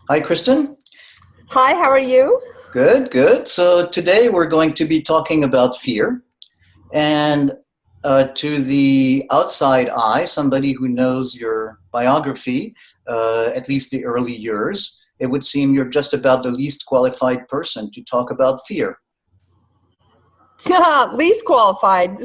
Hi, Kristen. Hi, how are you? Good, good. So today we're going to be talking about fear. And to the outside eye, somebody who knows your biography, at least the early years, it would seem you're just about the least qualified person to talk about fear. Least qualified.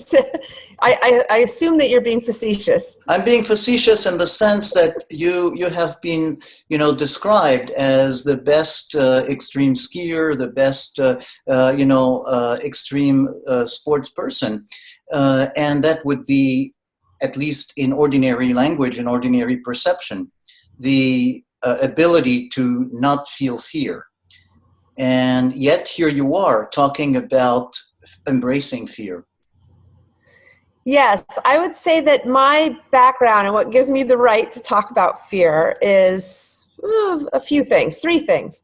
I assume that you're being facetious. I'm being facetious in the sense that you have been, described as the best extreme skier, the best, extreme sports person, and that would be, at least in ordinary language and ordinary perception, the ability to not feel fear. And yet here you are talking about embracing fear. Yes, I would say that my background and what gives me the right to talk about fear is a few things, three things.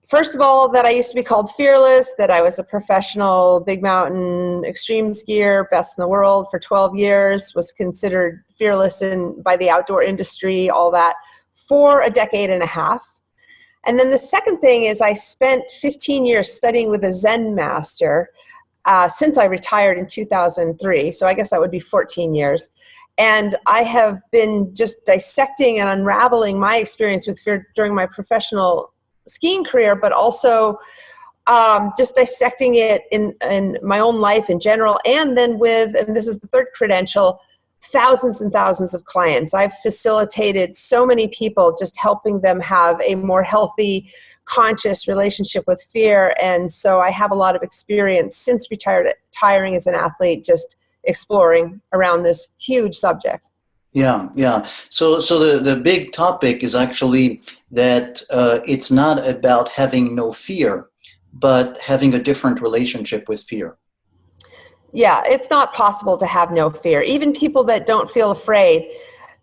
First of all, that I used to be called fearless, that I was a professional big mountain extreme skier, best in the world for 12 years, was considered fearless by the outdoor industry, all that, for a decade and a half. And then the second thing is I spent 15 years studying with a Zen master since I retired in 2003. So I guess that would be 14 years. And I have been just dissecting and unraveling my experience with fear during my professional skiing career, but also just dissecting it in my own life in general. And then and this is the third credential, thousands and thousands of clients. I've facilitated so many people, just helping them have a more healthy, conscious relationship with fear. And so I have a lot of experience since retiring as an athlete, just exploring around this huge subject. Yeah, yeah. So the big topic is actually that it's not about having no fear, but having a different relationship with fear. Yeah, it's not possible to have no fear. Even people that don't feel afraid,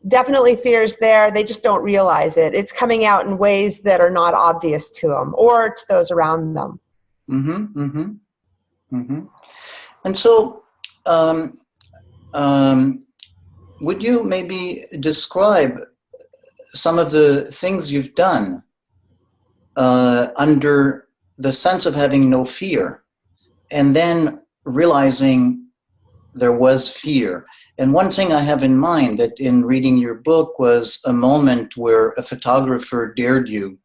definitely fear is there. They just don't realize it. It's coming out in ways that are not obvious to them or to those around them. Mm-hmm, mm-hmm, mm-hmm. And so, um, um, would you maybe describe some of the things you've done under the sense of having no fear, and then realizing there was fear? And one thing I have in mind that in reading your book was a moment where a photographer dared you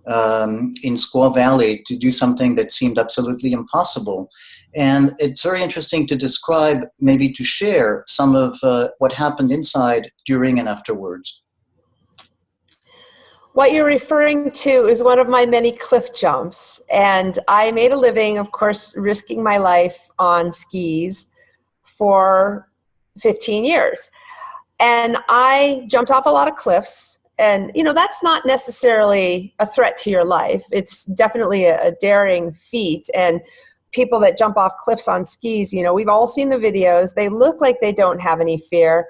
in Squaw Valley to do something that seemed absolutely impossible. And it's very interesting to describe, maybe to share some of what happened inside, during, and afterwards. What you're referring to is one of my many cliff jumps. And I made a living, of course, risking my life on skis for 15 years. And I jumped off a lot of cliffs. And, that's not necessarily a threat to your life. It's definitely a daring feat. And people that jump off cliffs on skis, we've all seen the videos. They look like they don't have any fear.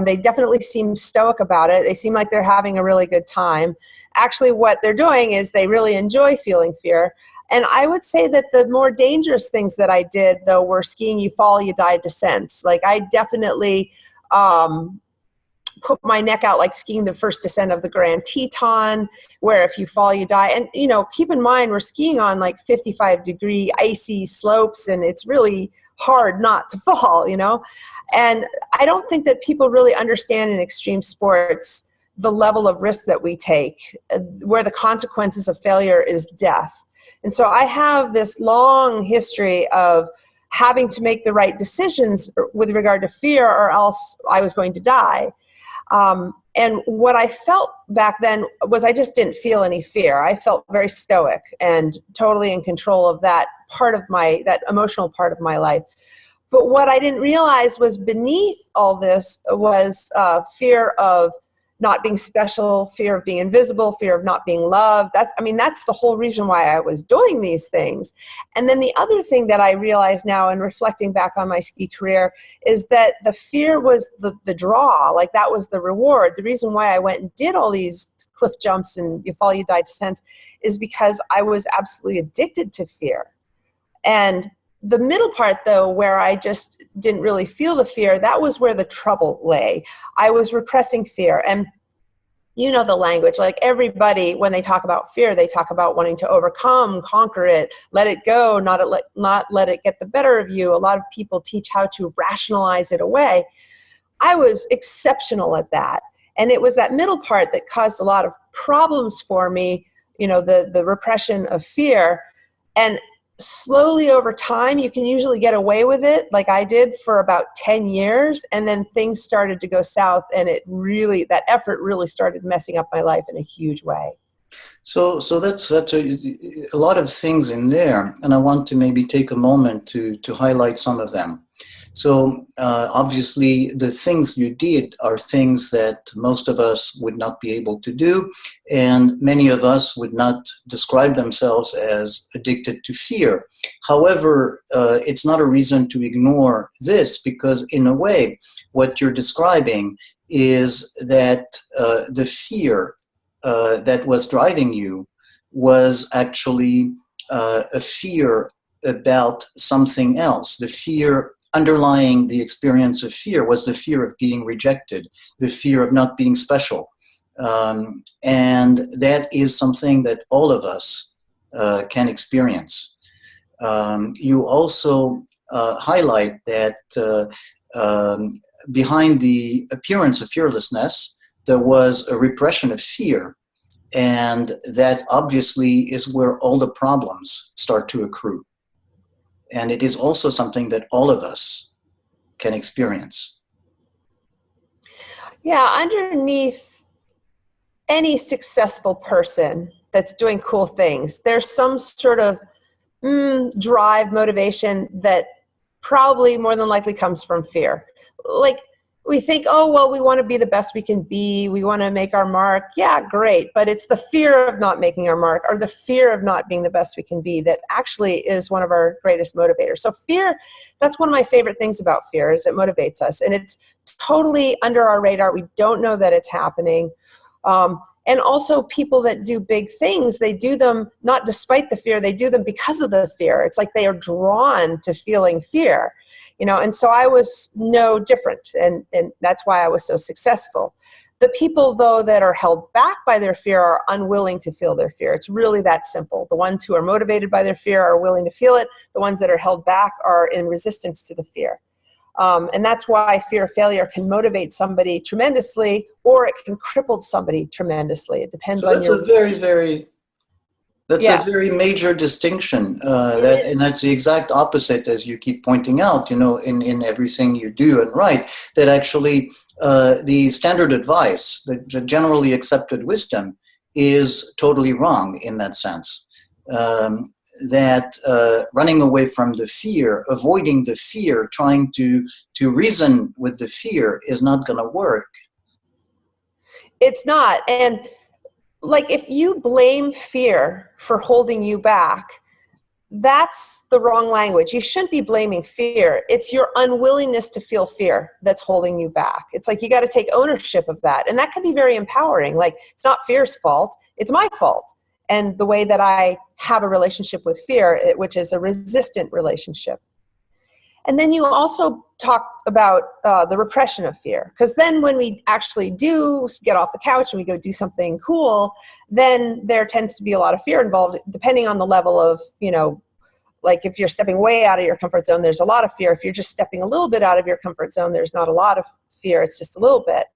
They definitely seem stoic about it. They seem like they're having a really good time. Actually, what they're doing is they really enjoy feeling fear. And I would say that the more dangerous things that I did, though, were skiing you fall, you die descents. Like I definitely put my neck out, like skiing the first descent of the Grand Teton, where if you fall, you die. And, keep in mind, we're skiing on like 55-degree icy slopes, and it's really hard not to fall. And I don't think that people really understand in extreme sports the level of risk that we take, where the consequences of failure is death. And so I have this long history of having to make the right decisions with regard to fear, or else I was going to die. And what I felt back then was I just didn't feel any fear. I felt very stoic and totally in control of that that emotional part of my life. But what I didn't realize was beneath all this was fear of not being special, fear of being invisible, fear of not being loved. That's the whole reason why I was doing these things. And then the other thing that I realize now in reflecting back on my ski career is that the fear was the draw, like that was the reward. The reason why I went and did all these cliff jumps and you fall, you die descents is because I was absolutely addicted to fear. And the middle part, though, where I just didn't really feel the fear, that was where the trouble lay. I was repressing fear. And you know the language. Like everybody, when they talk about fear, they talk about wanting to overcome, conquer it, let it go, not let it get the better of you. A lot of people teach how to rationalize it away. I was exceptional at that. And it was that middle part that caused a lot of problems for me, you know, the repression of fear. And slowly over time, you can usually get away with it, like I did for about 10 years. And then things started to go south, and that effort really started messing up my life in a huge way. So that's a lot of things in there, and I want to maybe take a moment to highlight some of them. So obviously, the things you did are things that most of us would not be able to do, and many of us would not describe themselves as addicted to fear. However, it's not a reason to ignore this, because in a way, what you're describing is that the fear that was driving you was actually a fear about something else. The fear underlying the experience of fear was the fear of being rejected, the fear of not being special. And that is something that all of us can experience. You also highlight that behind the appearance of fearlessness, there was a repression of fear, and that obviously is where all the problems start to accrue. And it is also something that all of us can experience. Yeah, underneath any successful person that's doing cool things, there's some sort of drive, motivation that probably more than likely comes from fear. Like we think, oh, well, we want to be the best we can be. We want to make our mark. Yeah, great. But it's the fear of not making our mark, or the fear of not being the best we can be, that actually is one of our greatest motivators. So fear, that's one of my favorite things about fear, is it motivates us. And it's totally under our radar. We don't know that it's happening. And also people that do big things, they do them not despite the fear, they do them because of the fear. It's like they are drawn to feeling fear, you know, and so I was no different. And that's why I was so successful. The people, though, that are held back by their fear are unwilling to feel their fear. It's really that simple. The ones who are motivated by their fear are willing to feel it. The ones that are held back are in resistance to the fear. And that's why fear of failure can motivate somebody tremendously, or it can cripple somebody tremendously. It depends on your... That's a very major distinction. And that's the exact opposite, as you keep pointing out, you know, in everything you do and write, that actually the standard advice, the generally accepted wisdom, is totally wrong in that sense. That running away from the fear, avoiding the fear, trying to reason with the fear is not going to work. It's not. And like, if you blame fear for holding you back, that's the wrong language. You shouldn't be blaming fear. It's your unwillingness to feel fear that's holding you back. It's like you got to take ownership of that. And that can be very empowering. Like, it's not fear's fault, it's my fault. And the way that I have a relationship with fear, which is a resistant relationship. And then you also talk about the repression of fear. Because then when we actually do get off the couch and we go do something cool, then there tends to be a lot of fear involved, depending on the level of, you know, like if you're stepping way out of your comfort zone, there's a lot of fear. If you're just stepping a little bit out of your comfort zone, there's not a lot of fear. It's just a little bit.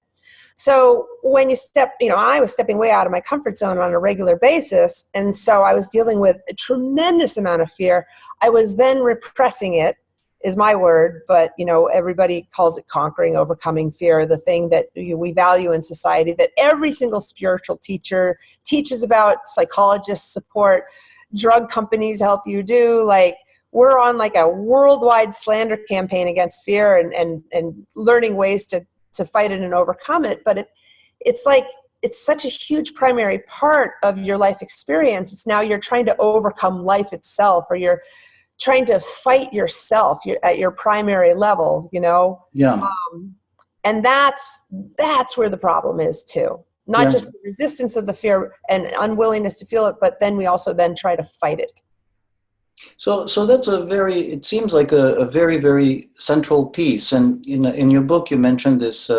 So when you step, you know, I was stepping way out of my comfort zone on a regular basis. And so I was dealing with a tremendous amount of fear. I was then repressing it, is my word, but, you know, everybody calls it conquering, overcoming fear, the thing that we value in society, that every single spiritual teacher teaches about, psychologists support, drug companies help you do. Like, we're on like a worldwide slander campaign against fear and learning ways to fight it and overcome it. But it's like, it's such a huge primary part of your life experience. It's now you're trying to overcome life itself, or you're trying to fight yourself at your primary level, you know? Yeah. And that's where the problem is too. Not just the resistance of the fear and unwillingness to feel it, but then we also then try to fight it. So that's it seems like a very, very central piece. And in your book, you mentioned this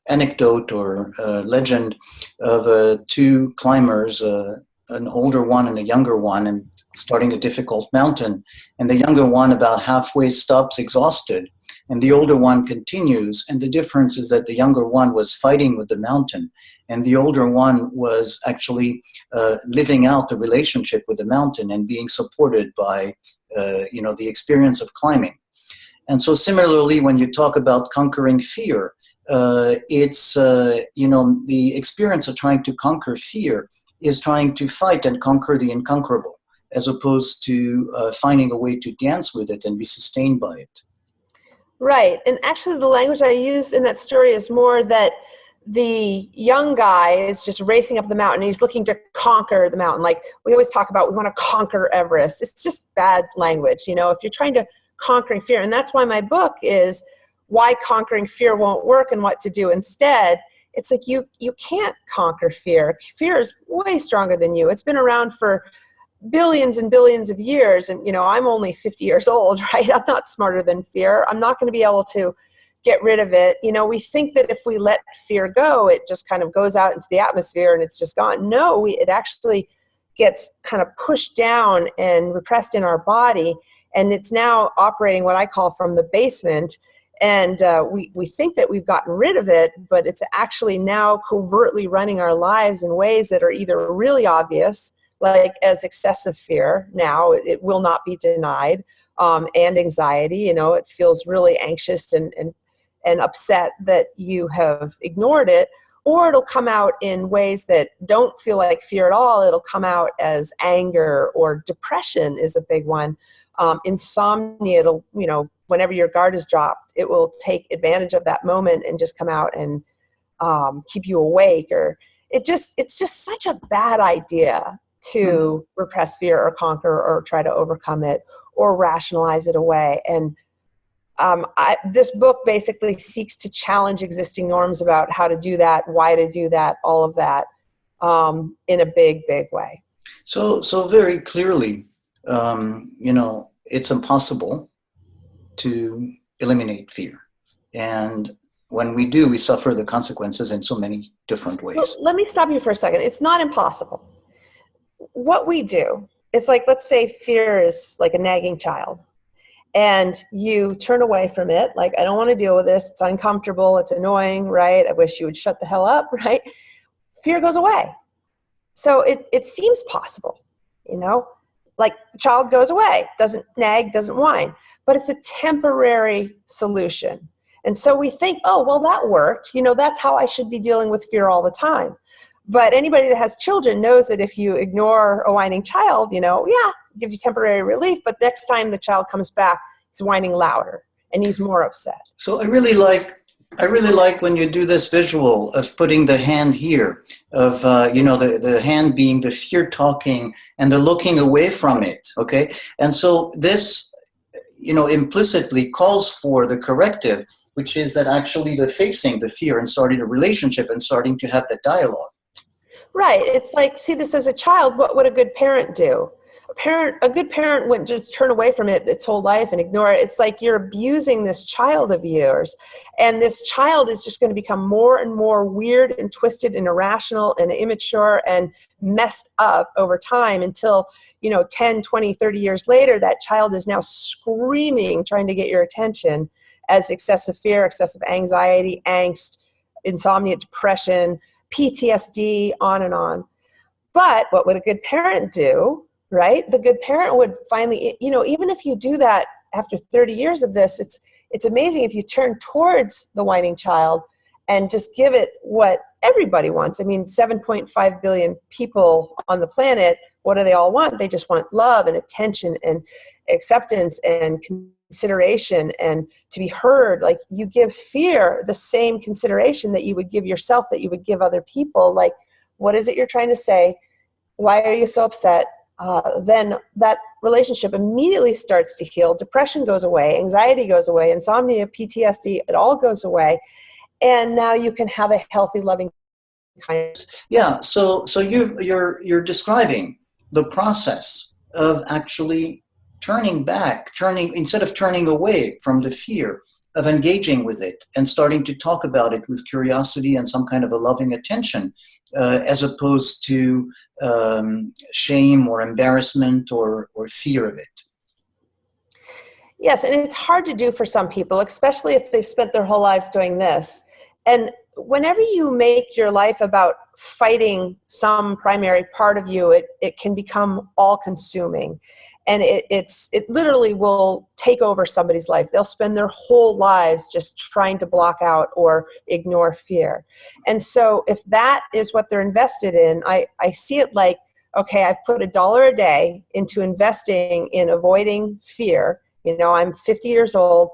anecdote or legend of two climbers, an older one and a younger one, and starting a difficult mountain. And the younger one about halfway stops exhausted, and the older one continues. And the difference is that the younger one was fighting with the mountain, and the older one was actually living out the relationship with the mountain and being supported by the experience of climbing. And so similarly, when you talk about conquering fear, it's the experience of trying to conquer fear is trying to fight and conquer the unconquerable, as opposed to finding a way to dance with it and be sustained by it. Right. And actually the language I use in that story is more that the young guy is just racing up the mountain. He's looking to conquer the mountain. Like we always talk about, we want to conquer Everest. It's just bad language. If you're trying to conquering fear, and that's why my book is why conquering fear won't work and what to do instead. It's like you can't conquer fear. Fear is way stronger than you. It's been around for billions and billions of years. And, I'm only 50 years old, right? I'm not smarter than fear. I'm not going to be able to get rid of it. We think that if we let fear go, it just kind of goes out into the atmosphere and it's just gone. No, it actually gets kind of pushed down and repressed in our body. And it's now operating what I call from the basement. And we think that we've gotten rid of it, but it's actually now covertly running our lives in ways that are either really obvious, like as excessive fear. Now it will not be denied, and anxiety. It feels really anxious and upset that you have ignored it, or it'll come out in ways that don't feel like fear at all. It'll come out as anger, or depression is a big one. Insomnia, it'll, whenever your guard is dropped, it will take advantage of that moment and just come out and keep you awake. Or it's just such a bad idea to repress fear or conquer or try to overcome it or rationalize it away. And this book basically seeks to challenge existing norms about how to do that, why to do that, all of that, in a big, big way. So very clearly, it's impossible to eliminate fear. And when we do, we suffer the consequences in so many different ways. So let me stop you for a second. It's not impossible. What we do is, like, let's say fear is like a nagging child, and you turn away from it. Like, I don't want to deal with this. It's uncomfortable. It's annoying, right? I wish you would shut the hell up, right? Fear goes away. So it seems possible, like the child goes away, doesn't nag, doesn't whine, but it's a temporary solution. And so we think, oh, well, that worked. That's how I should be dealing with fear all the time. But anybody that has children knows that if you ignore a whining child, it gives you temporary relief, but next time the child comes back, he's whining louder and he's more upset. So I really like when you do this visual of putting the hand here, of the hand being the fear talking and the looking away from it. Okay, and so this implicitly calls for the corrective, which is that actually the facing the fear and starting a relationship and starting to have that dialogue. Right. It's like, see this as a child. What would a good parent do? A good parent wouldn't just turn away from it its whole life and ignore it. It's like you're abusing this child of yours. And this child is just going to become more and more weird and twisted and irrational and immature and messed up over time until, 10, 20, 30 years later, that child is now screaming, trying to get your attention as excessive fear, excessive anxiety, angst, insomnia, depression, PTSD, on and on. But what would a good parent do? Right? The good parent would finally, even if you do that after 30 years of this, it's amazing if you turn towards the whining child and just give it what everybody wants. I mean, 7.5 billion people on the planet, what do they all want? They just want love and attention and acceptance and consideration and to be heard. Like, you give fear the same consideration that you would give yourself, that you would give other people. Like, what is it you're trying to say? Why are you so upset? Then that relationship immediately starts to heal. Depression goes away, anxiety goes away, insomnia, PTSD, it all goes away. And now you can have a healthy, loving kindness. Yeah, so you're describing the process of actually turning back, instead of turning away from the fear, of engaging with it and starting to talk about it with curiosity and some kind of a loving attention, as opposed to shame or embarrassment or fear of it. Yes, and it's hard to do for some people, especially if they've spent their whole lives doing this. And whenever you make your life about fighting some primary part of you, it can become all-consuming. And it literally will take over somebody's life. They'll spend their whole lives just trying to block out or ignore fear. And so if that is what they're invested in, I see it like, okay, I've put $1 a day into investing in avoiding fear. You know, I'm 50 years old.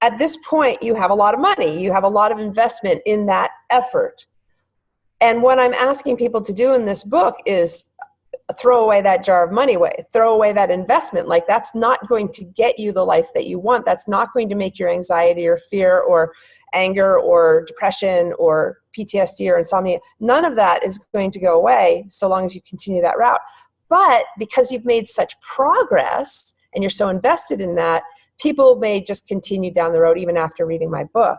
At this point, you have a lot of money. You have a lot of investment in that effort. And what I'm asking people to do in this book is throw away that jar of money away, throw away that investment. Like, that's not going to get you the life that you want. That's not going to make your anxiety or fear or anger or depression or PTSD or insomnia. None of that is going to go away so long as you continue that route. But because you've made such progress and you're so invested in that, people may just continue down the road even after reading my book.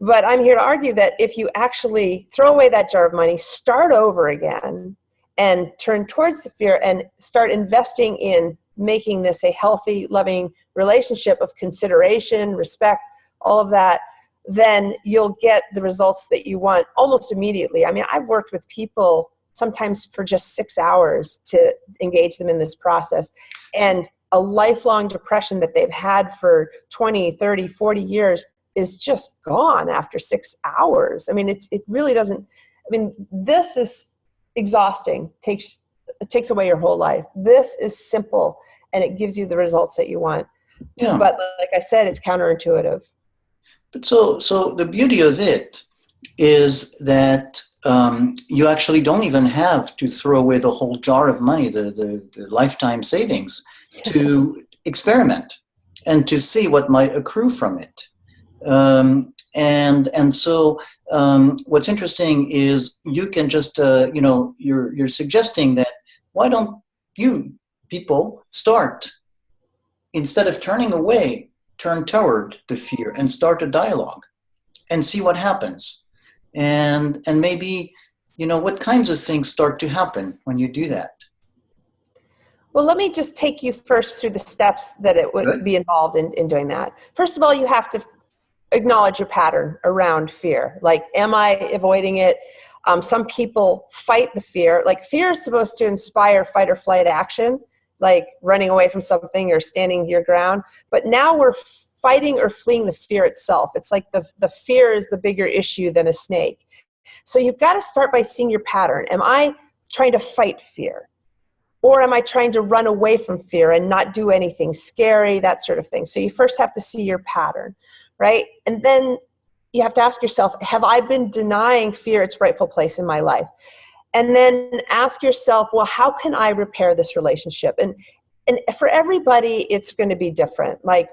But I'm here to argue that if you actually throw away that jar of money, start over again, and turn towards the fear and start investing in making this a healthy, loving relationship of consideration, respect, all of that, then you'll get the results that you want almost immediately. I mean, I've worked with people sometimes for just 6 hours to engage them in this process, and a lifelong depression that they've had for 20, 30, 40 years is just gone after 6 hours. I mean, it really doesn't, I mean, this is exhausting. It takes away your whole life. This is simple, and it gives you the results that you want. Yeah. But like I said, it's counterintuitive. But so the beauty of it is that you actually don't even have to throw away the whole jar of money, the lifetime savings, to experiment and to see what might accrue from it. And so what's interesting is you can just, you're suggesting that why don't you people start, instead of turning away, turn toward the fear and start a dialogue and see what happens. And maybe, what kinds of things start to happen when you do that. Well, let me just take you first through the steps that it would be involved in doing that. First of all, you have to acknowledge your pattern around fear. Like, am I avoiding it? Some people fight the fear. Like, fear is supposed to inspire fight or flight action, like running away from something or standing your ground. But now we're fighting or fleeing the fear itself. It's like the fear is the bigger issue than a snake. So you've got to start by seeing your pattern. Am I trying to fight fear? Or am I trying to run away from fear and not do anything scary, that sort of thing? So you first have to see your pattern, right? And then you have to ask yourself, have I been denying fear its rightful place in my life? And then ask yourself, well, how can I repair this relationship? And for everybody, it's going to be different. Like,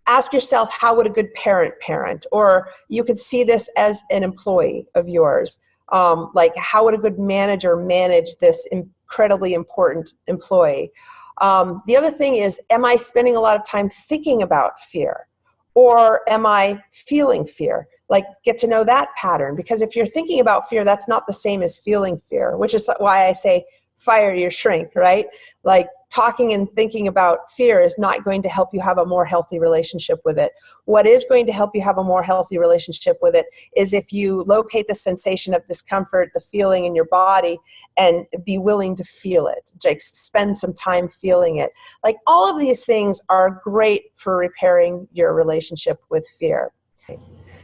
ask yourself, how would a good parent? Or you could see this as an employee of yours. Like, how would a good manager manage this incredibly important employee? The other thing is, am I spending a lot of time thinking about fear? Or am I feeling fear? Like, get to know that pattern. Because if you're thinking about fear, that's not the same as feeling fear, which is why I say fire your shrink, right? Like, talking and thinking about fear is not going to help you have a more healthy relationship with it. What is going to help you have a more healthy relationship with it is if you locate the sensation of discomfort, the feeling in your body, and be willing to feel it. Like, spend some time feeling it. Like, all of these things are great for repairing your relationship with fear.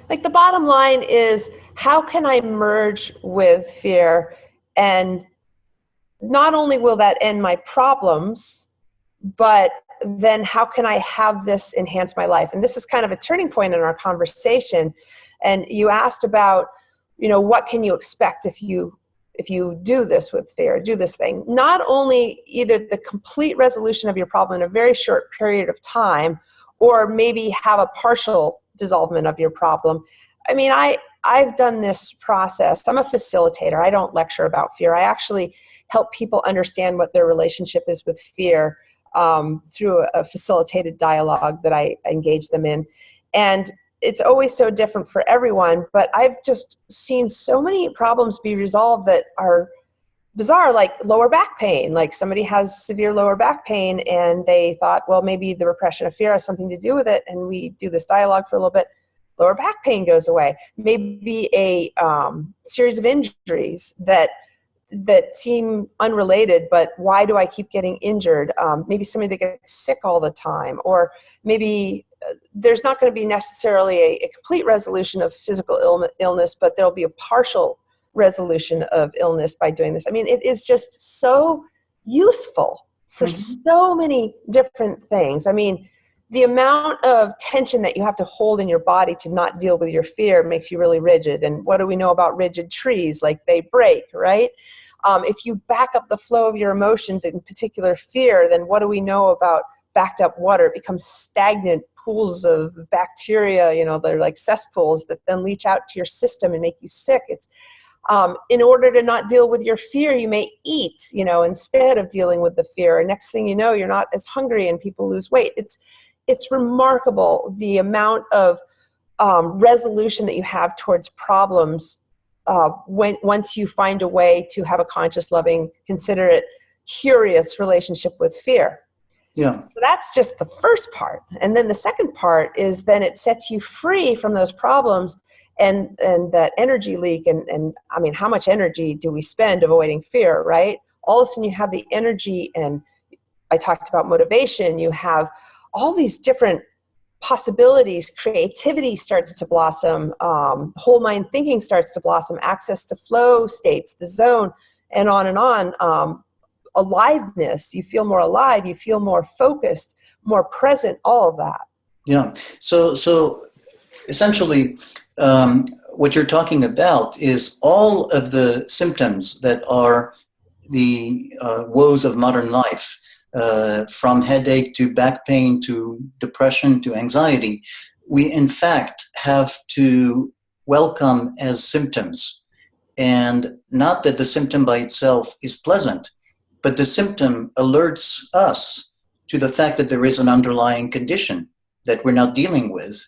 Like, the bottom line is, how can I merge with fear? And not only will that end my problems, but then how can I have this enhance my life? And this is kind of a turning point in our conversation. And you asked about, what can you expect if you do this with fear, do this thing? Not only either the complete resolution of your problem in a very short period of time, or maybe have a partial dissolvement of your problem. I mean, I've done this process. I'm a facilitator. I don't lecture about fear. I actually help people understand what their relationship is with fear through a facilitated dialogue that I engage them in. And it's always so different for everyone, but I've just seen so many problems be resolved that are bizarre, like lower back pain. Like somebody has severe lower back pain and they thought, well, maybe the repression of fear has something to do with it. And we do this dialogue for a little bit. Lower back pain goes away. Maybe a series of injuries that seem unrelated, but why do I keep getting injured? Maybe somebody that gets sick all the time, or maybe there's not going to be necessarily a complete resolution of physical illness, but there'll be a partial resolution of illness by doing this. I mean, it is just so useful for so many different things. I mean, the amount of tension that you have to hold in your body to not deal with your fear makes you really rigid. And what do we know about rigid trees? Like they break, right? If you back up the flow of your emotions, in particular fear, then what do we know about backed up water? It becomes stagnant pools of bacteria, they're like cesspools that then leach out to your system and make you sick. It's in order to not deal with your fear, you may eat, instead of dealing with the fear. And next thing you know, you're not as hungry and people lose weight. It's remarkable the amount of resolution that you have towards problems once you find a way to have a conscious, loving, considerate, curious relationship with fear. Yeah. So that's just the first part. And then the second part is then it sets you free from those problems and that energy leak. And I mean, how much energy do we spend avoiding fear, right? All of a sudden you have the energy, and I talked about motivation. You have all these different possibilities. Creativity starts to blossom. Whole mind thinking starts to blossom. Access to flow states, the zone, and on and on. Aliveness. You feel more alive. You feel more focused, more present. All of that. Yeah. So essentially, what you're talking about is all of the symptoms that are the woes of modern life. From headache to back pain to depression to anxiety, we in fact have to welcome as symptoms. And not that the symptom by itself is pleasant, but the symptom alerts us to the fact that there is an underlying condition that we're not dealing with,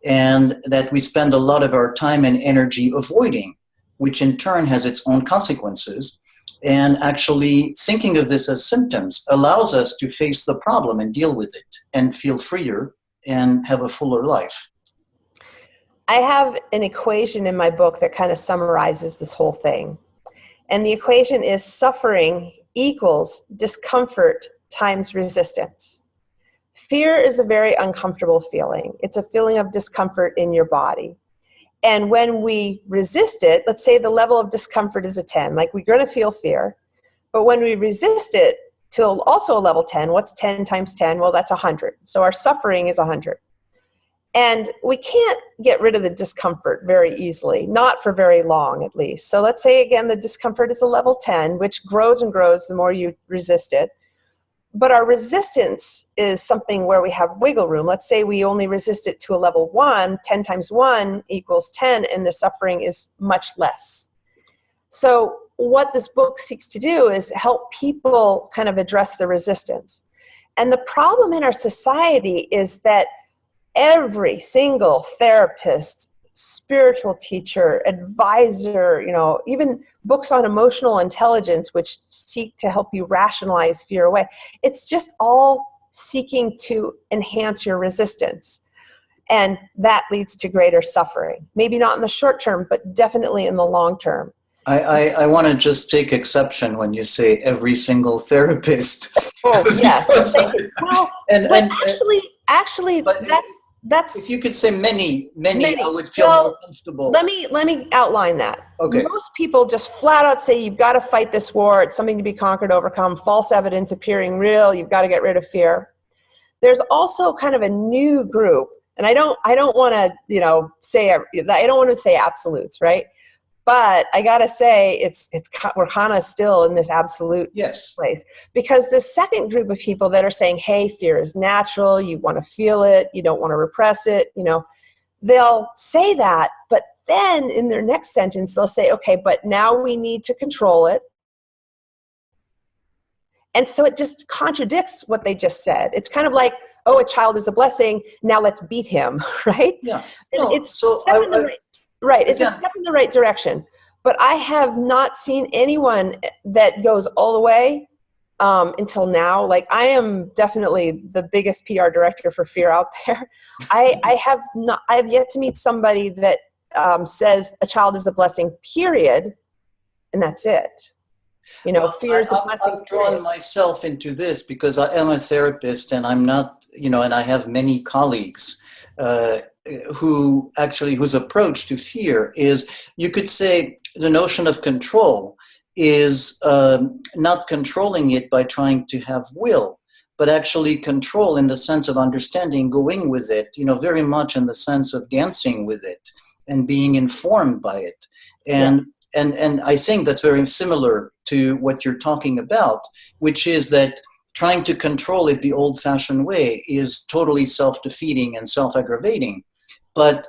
and that we spend a lot of our time and energy avoiding, which in turn has its own consequences. And actually thinking of this as symptoms allows us to face the problem and deal with it and feel freer and have a fuller life. I have an equation in my book that kind of summarizes this whole thing. And the equation is suffering equals discomfort times resistance. Fear is a very uncomfortable feeling. It's a feeling of discomfort in your body. And when we resist it, let's say the level of discomfort is a 10, like we're going to feel fear. But when we resist it to also a level 10, what's 10 times 10? Well, that's 100. So our suffering is 100. And we can't get rid of the discomfort very easily, not for very long at least. So let's say, again, the discomfort is a level 10, which grows and grows the more you resist it. But our resistance is something where we have wiggle room. Let's say we only resist it to a level 1, 10 times 1 equals 10, and the suffering is much less. So what this book seeks to do is help people kind of address the resistance. And the problem in our society is that every single therapist, spiritual teacher, advisor, even books on emotional intelligence, which seek to help you rationalize fear away. It's just all seeking to enhance your resistance. And that leads to greater suffering. Maybe not in the short term, but definitely in the long term. I want to just take exception when you say every single therapist. Oh, yes. Actually, that's. If you could say many, I would feel more comfortable. Let me outline that. Okay. Most people just flat out say you've got to fight this war. It's something to be conquered, overcome. False evidence appearing real. You've got to get rid of fear. There's also kind of a new group, and I don't want to say absolutes, right? But I gotta say, we're kind of still in this absolute place, because the second group of people that are saying, "Hey, fear is natural. You want to feel it. You don't want to repress it." They'll say that, but then in their next sentence, they'll say, okay, but now we need to control it. And so it just contradicts what they just said. It's kind of like, oh, a child is a blessing, now let's beat him, right? Yeah. And No, it's so step in the right. It's a again, step in the right direction. But I have not seen anyone that goes all the way until now. Like, I am definitely the biggest PR director for fear out there. I have yet to meet somebody that says a child is a blessing, period, and that's it. You know, well, fear is a blessing. I'm drawing myself into this because I am a therapist, and I'm not, and I have many colleagues uh, whose approach to fear is, you could say, the notion of control is not controlling it by trying to have will, but actually control in the sense of understanding, going with it, very much in the sense of dancing with it and being informed by it. And And I think that's very similar to what you're talking about, which is that trying to control it the old-fashioned way is totally self-defeating and self-aggravating. But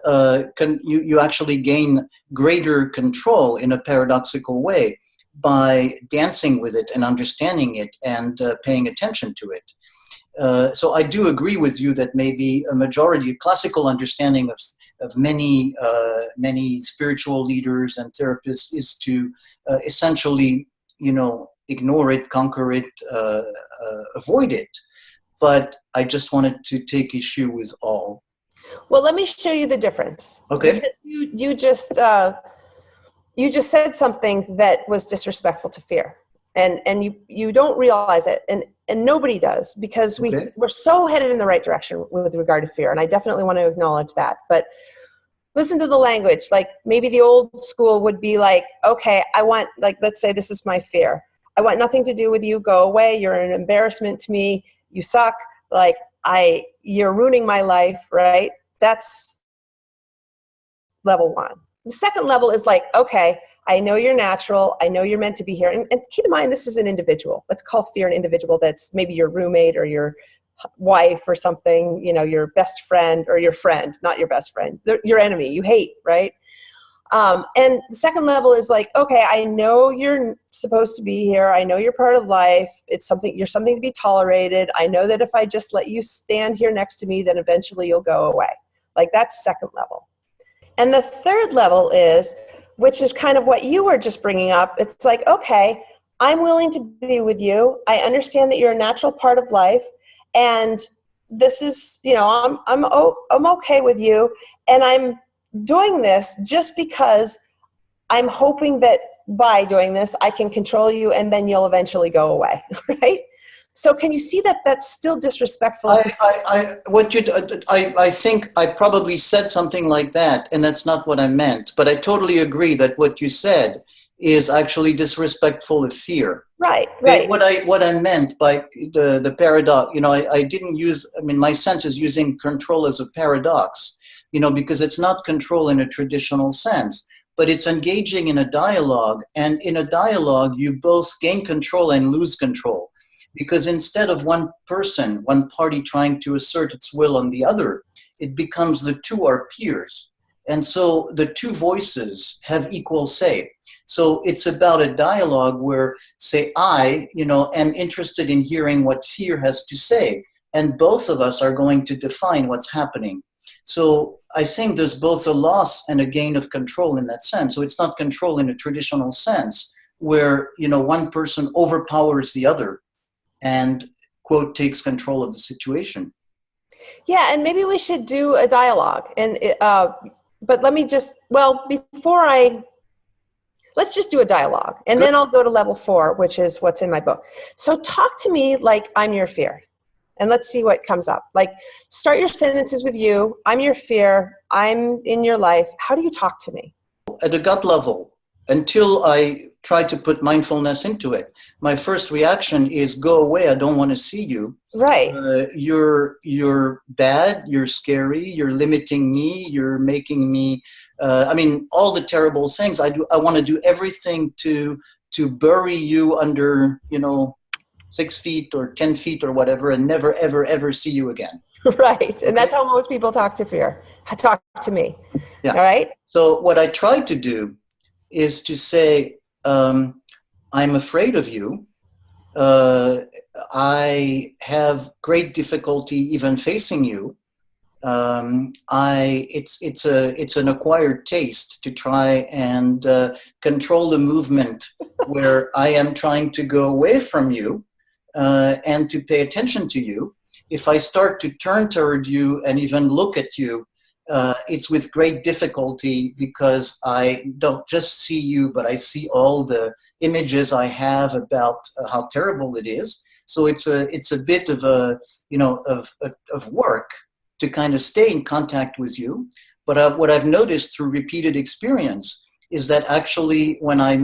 you actually gain greater control in a paradoxical way by dancing with it and understanding it and paying attention to it. So I do agree with you that maybe a majority, classical understanding of many spiritual leaders and therapists is to essentially, ignore it, conquer it, avoid it. But I just wanted to take issue with all. Well, let me show you the difference. Okay. Because you just said something that was disrespectful to fear, and you don't realize it, and nobody does, because we're so headed in the right direction with regard to fear, and I definitely want to acknowledge that. But listen to the language. Like, maybe the old school would be like, okay, I want, like, let's say this is my fear. I want nothing to do with you. Go away. You're an embarrassment to me. You suck. Like, you're ruining my life, right? That's level one. The second level is like, okay, I know you're natural. I know you're meant to be here. And keep in mind, this is an individual. Let's call fear an individual that's maybe your roommate or your wife or something, your best friend, or your friend, not your best friend, your enemy you hate, right? And the second level is like, okay, I know you're supposed to be here. I know you're part of life. You're something to be tolerated. I know that if I just let you stand here next to me, then eventually you'll go away. Like, that's second level. And the third level is, which is kind of what you were just bringing up. It's like, okay, I'm willing to be with you. I understand that you're a natural part of life. And this is, I'm okay with you. And I'm doing this just because I'm hoping that by doing this, I can control you, and then you'll eventually go away, right? So can you see that that's still disrespectful? I think I probably said something like that, and that's not what I meant. But I totally agree that what you said is actually disrespectful of fear. Right. What I meant by the paradox, I didn't use, my sense is using control as a paradox, because it's not control in a traditional sense, but it's engaging in a dialogue. And in a dialogue, you both gain control and lose control. Because instead of one party trying to assert its will on the other, it becomes the two are peers. And so the two voices have equal say. So it's about a dialogue where, say, I, am interested in hearing what fear has to say. And both of us are going to define what's happening. So I think there's both a loss and a gain of control in that sense. So it's not control in a traditional sense where, one person overpowers the other and, quote, takes control of the situation. Yeah, and maybe we should do a dialogue. And but let me just, let's just do a dialogue. And Good. Then I'll go to level 4, which is what's in my book. So talk to me like I'm your fear. And let's see what comes up. Like, start your sentences with you. I'm your fear. I'm in your life. How do you talk to me? At a gut level, until I try to put mindfulness into it, my first reaction is, go away, I don't want to see you. Right. You're bad, you're scary, you're limiting me, you're making me, all the terrible things I do. I want to do everything to bury you under, 6 feet or 10 feet or whatever, and never, ever, ever see you again. Right. And that's Okay? how most people talk to fear, talk to me. Yeah. All right. So what I try to do is to say, I'm afraid of you. Uh, I have great difficulty even facing you. It's an acquired taste to try and control the movement where I am trying to go away from you and to pay attention to you. If I start to turn toward you and even look at you, it's with great difficulty because I don't just see you, but I see all the images I have about how terrible it is. So it's a bit of a of work to kind of stay in contact with you. But what I've noticed through repeated experience is that actually when I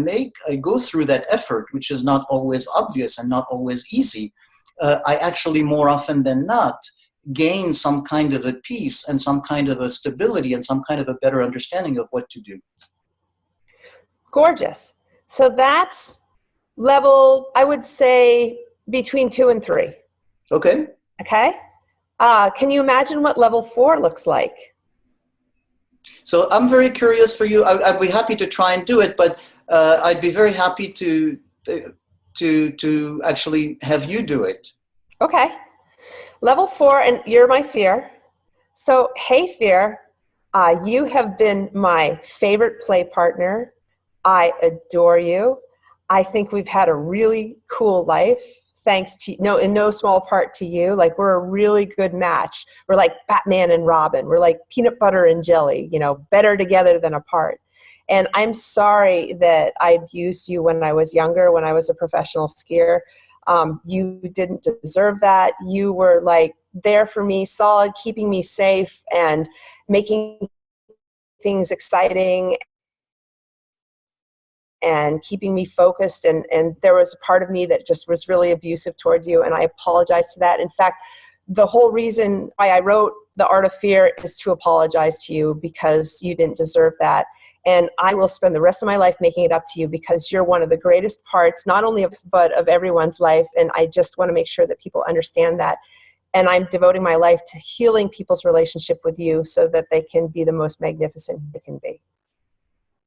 go through that effort, which is not always obvious and not always easy, I actually more often than not gain some kind of a peace and some kind of a stability and some kind of a better understanding of what to do. Gorgeous. So that's level, I would say, between 2 and 3. Okay. Okay. Can you imagine what level 4 looks like? So I'm very curious for you. I'd be happy to try and do it, but I'd be very happy to actually have you do it. Okay. Level 4, and you're my fear. So, hey, fear, you have been my favorite play partner. I adore you. I think we've had a really cool life, thanks to, no, in no small part to you. Like, we're a really good match. We're like Batman and Robin. We're like peanut butter and jelly, better together than apart. And I'm sorry that I abused you when I was younger, when I was a professional skier. You didn't deserve that. You were like there for me, solid, keeping me safe and making things exciting and keeping me focused. And there was a part of me that just was really abusive towards you. And I apologize to that. In fact, the whole reason why I wrote The Art of Fear is to apologize to you because you didn't deserve that. And I will spend the rest of my life making it up to you because you're one of the greatest parts, not only but of everyone's life. And I just want to make sure that people understand that. And I'm devoting my life to healing people's relationship with you so that they can be the most magnificent they can be.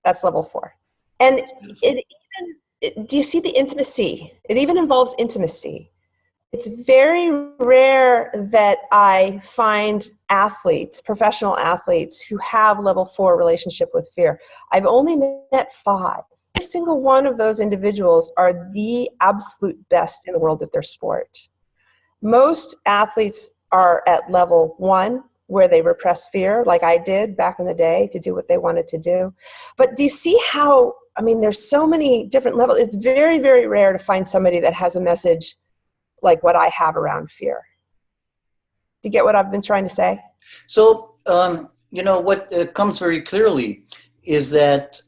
That's level 4. And do you see the intimacy? It even involves intimacy. It's very rare that I find athletes, professional athletes, who have level 4 relationship with fear. I've only met 5. Every single one of those individuals are the absolute best in the world at their sport. Most athletes are at level 1, where they repress fear, like I did back in the day, to do what they wanted to do. But do you see how, there's so many different levels. It's very, very rare to find somebody that has a message like what I have around fear. Do you get what I've been trying to say? So, what comes very clearly is that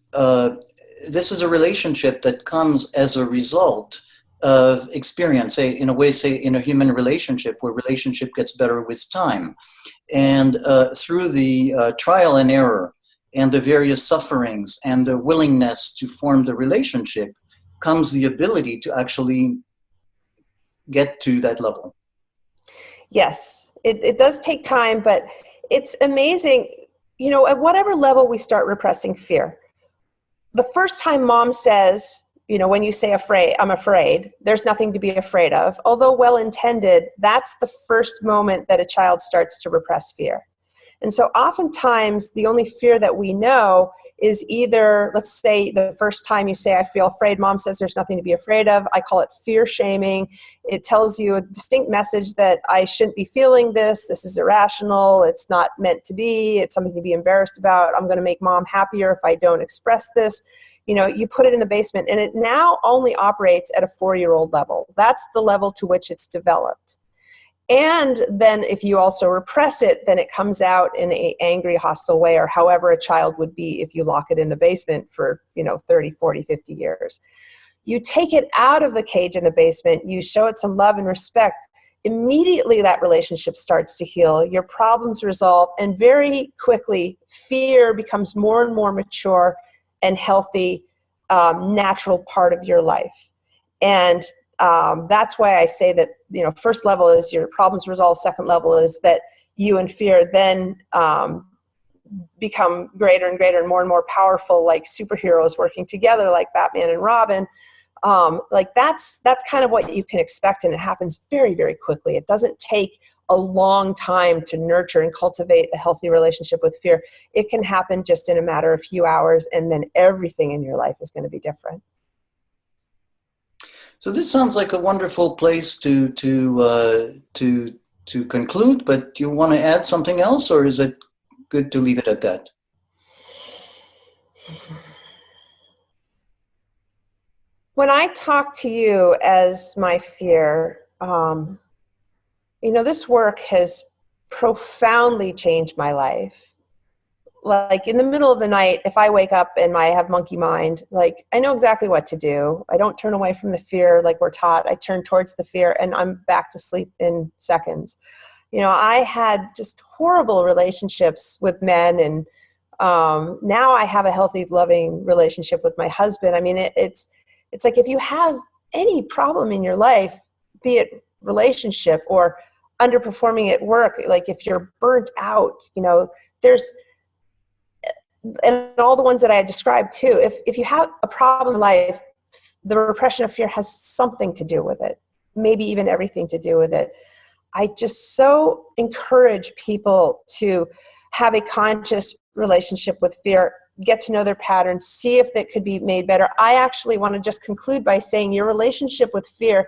this is a relationship that comes as a result of experience, say in a human relationship where relationship gets better with time. And through the trial and error and the various sufferings and the willingness to form the relationship comes the ability to actually get to that level. Yes, it does take time, but it's amazing. At whatever level we start repressing fear, the first time mom says, when you say afraid, I'm afraid, there's nothing to be afraid of. Although well-intended, that's the first moment that a child starts to repress fear. And so oftentimes the only fear that we know is either, let's say the first time you say, I feel afraid, mom says there's nothing to be afraid of. I call it fear shaming. It tells you a distinct message that I shouldn't be feeling this. This is irrational. It's not meant to be. It's something to be embarrassed about. I'm going to make mom happier if I don't express this. You put it in the basement, and it now only operates at a 4-year-old level. That's the level to which it's developed. And then if you also repress it, then it comes out in an angry, hostile way, or however a child would be if you lock it in the basement for 30, 40, 50 years. You take it out of the cage in the basement, you show it some love and respect, immediately that relationship starts to heal, your problems resolve, and very quickly fear becomes more and more mature and healthy, natural part of your life. And that's why I say that, first level is your problems resolved. Second level is that you and fear then become greater and greater and more powerful, like superheroes working together, like Batman and Robin. Like that's kind of what you can expect, and it happens very, very quickly. It doesn't take a long time to nurture and cultivate a healthy relationship with fear. It can happen just in a matter of a few hours, and then everything in your life is going to be different. So this sounds like a wonderful place to conclude. But do you want to add something else, or is it good to leave it at that? When I talk to you as my fear, this work has profoundly changed my life. Like in the middle of the night, if I wake up and I have monkey mind, like I know exactly what to do. I don't turn away from the fear like we're taught. I turn towards the fear and I'm back to sleep in seconds. I had just horrible relationships with men, and now I have a healthy, loving relationship with my husband. I mean, it's like if you have any problem in your life, be it relationship or underperforming at work, like if you're burnt out, there's, and all the ones that I described too, if you have a problem in life, the repression of fear has something to do with it, maybe even everything to do with it. I just so encourage people to have a conscious relationship with fear, get to know their patterns, see if that could be made better. I actually want to just conclude by saying your relationship with fear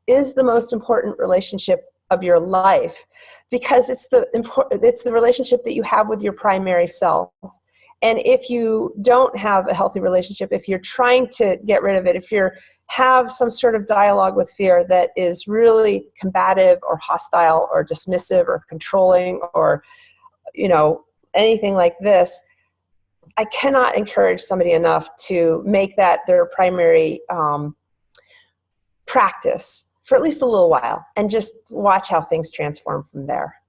is the most important relationship of your life, because it's the relationship that you have with your primary self. And if you don't have a healthy relationship, if you're trying to get rid of it, if you have some sort of dialogue with fear that is really combative or hostile or dismissive or controlling or, anything like this, I cannot encourage somebody enough to make that their primary practice for at least a little while and just watch how things transform from there.